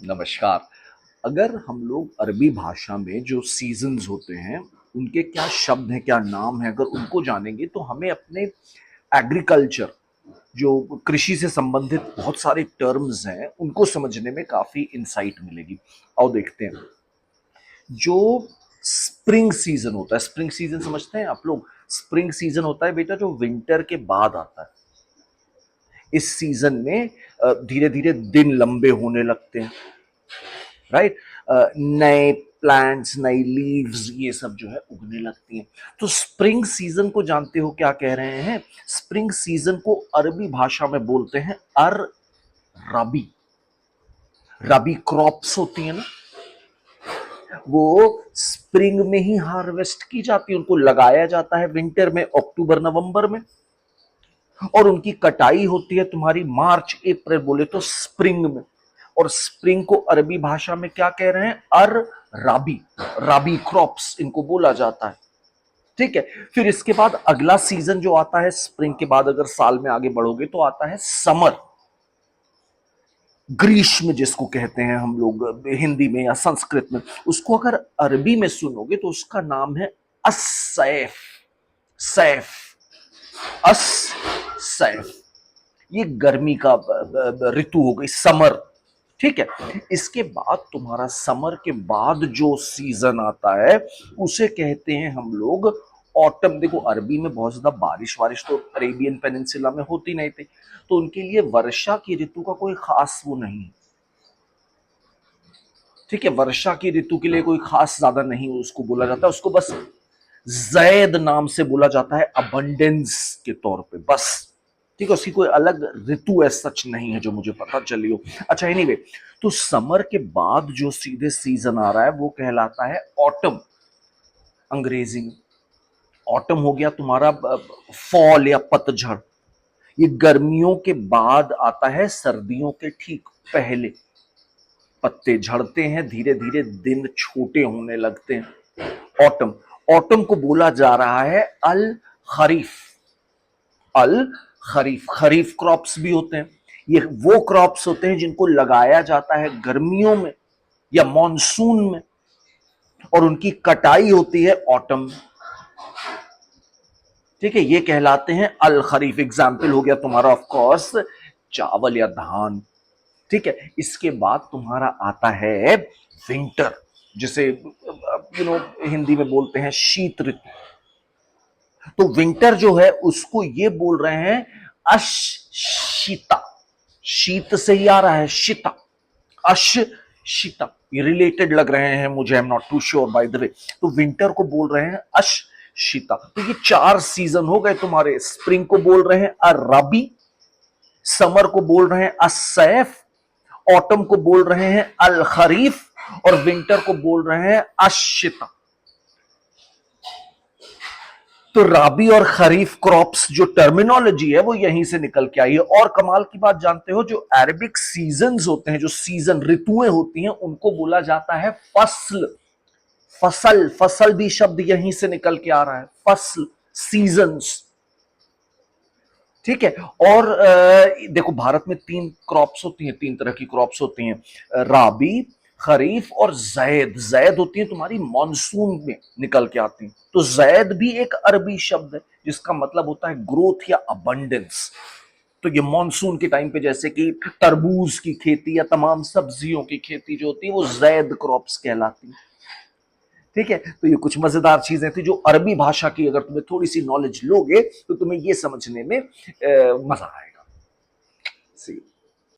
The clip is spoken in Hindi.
नमस्कार। अगर हम लोग अरबी भाषा में जो सीजन्स होते हैं, उनके क्या शब्द हैं, क्या नाम है, अगर उनको जानेंगे तो हमें अपने एग्रीकल्चर, जो कृषि से संबंधित बहुत सारे टर्म्स हैं, उनको समझने में काफ़ी इंसाइट मिलेगी। आओ देखते हैं। जो स्प्रिंग सीज़न होता है, स्प्रिंग सीज़न समझते हैं आप लोग? स्प्रिंग सीज़न होता है बेटा जो विंटर के बाद आता है। इस सीज़न में धीरे-धीरे दिन लंबे होने लगते हैं। राइट। नए प्लांट्स, नई लीव्स, ये सब जो है उगने लगती हैं। तो स्प्रिंग सीजन को जानते हो क्या कह रहे हैं? स्प्रिंग सीजन को अरबी भाषा में बोलते हैं अर रबी। रबी क्रॉप्स होती है ना, वो स्प्रिंग में ही हार्वेस्ट की जाती है, उनको लगाया जाता है विंटर में, अक्टूबर नवंबर में, और उनकी कटाई होती है तुम्हारी मार्च अप्रैल, बोले तो स्प्रिंग में। और स्प्रिंग को अरबी भाषा में क्या कह रहे हैं? अर राबी। राबी क्रॉप्स इनको बोला जाता है। ठीक है। फिर इसके बाद अगला सीजन जो आता है स्प्रिंग के बाद, अगर साल में आगे बढ़ोगे तो आता है समर, ग्रीष्म जिसको कहते हैं हम लोग हिंदी में या संस्कृत में। उसको अगर अरबी में सुनोगे तो उसका नाम है असैफ। सैफ, अस सैफ। ये गर्मी का ऋतु हो गई, समर। ठीक है। इसके बाद तुम्हारा समर के बाद जो सीजन आता है उसे कहते हैं हम लोग ऑटम। देखो अरबी में बहुत ज्यादा बारिश वारिश तो अरेबियन पेनिनसुला में होती नहीं थी, तो उनके लिए वर्षा की ऋतु का कोई खास वो नहीं है। ठीक है, वर्षा की ऋतु के लिए कोई खास ज्यादा नहीं उसको बोला जाता, उसको बस जैद नाम से बोला जाता है, अबंडेंस के तौर पे बस। ठीक है, उसकी कोई अलग ऋतु ऐसा सच नहीं है जो मुझे पता चली हो। अच्छा एनीवे, तो समर के बाद जो सीधे सीजन आ रहा है वो कहलाता है ऑटम, अंग्रेजी में। ऑटम हो गया तुम्हारा फॉल या पतझड़। ये गर्मियों के बाद आता है, सर्दियों के ठीक पहले। पत्ते झड़ते हैं, धीरे धीरे दिन छोटे होने लगते हैं। ऑटम। ऑटम को बोला जा रहा है अल खरीफ। अल खरीफ। खरीफ क्रॉप्स भी होते हैं। ये वो क्रॉप्स होते हैं जिनको लगाया जाता है गर्मियों में या मॉनसून में, और उनकी कटाई होती है ऑटम। ठीक है, ये कहलाते हैं अल खरीफ। एग्जाम्पल हो गया तुम्हारा ऑफ कोर्स चावल या धान। ठीक है। इसके बाद तुम्हारा आता है विंटर, जिसे हिंदी में बोलते हैं शीत ऋतु। तो विंटर जो है उसको ये बोल रहे हैं अशिता। शीत से ही आ रहा है शीता, अशिता। ये रिलेटेड लग रहे हैं मुझे, I am not too sure by the way. तो विंटर को बोल रहे हैं अशिता। तो ये चार सीजन हो गए तुम्हारे। स्प्रिंग को बोल रहे हैं अरबी, समर को बोल रहे हैं असैफ, ऑटम को बोल रहे हैं अल खरीफ, और विंटर को बोल रहे हैं अशिता। तो राबी और खरीफ क्रॉप्स जो टर्मिनोलॉजी है वो यहीं से निकल के आई है। और कमाल की बात जानते हो, जो अरेबिक सीजन्स होते हैं, जो सीजन ऋतुएं होती हैं, उनको बोला जाता है फसल। फसल, फसल भी शब्द यहीं से निकल के आ रहा है, फसल, सीजन्स। ठीक है। और देखो भारत में तीन क्रॉप्स होती हैं, तीन तरह की क्रॉप्स होती हैं, राबी, खरीफ और जैद। जैद होती है तुम्हारी मानसून में निकल के आती हैं। तो जैद भी एक अरबी शब्द है जिसका मतलब होता है ग्रोथ या अबंडेंस। तो ये मानसून के टाइम पे जैसे कि तरबूज की खेती या तमाम सब्जियों की खेती जो होती है वो जैद क्रॉप्स कहलाती है। ठीक है। तो ये कुछ मजेदार चीजें थी जो अरबी भाषा की अगर तुम्हें थोड़ी सी नॉलेज लोगे तो तुम्हें ये समझने में मजा आएगा। सी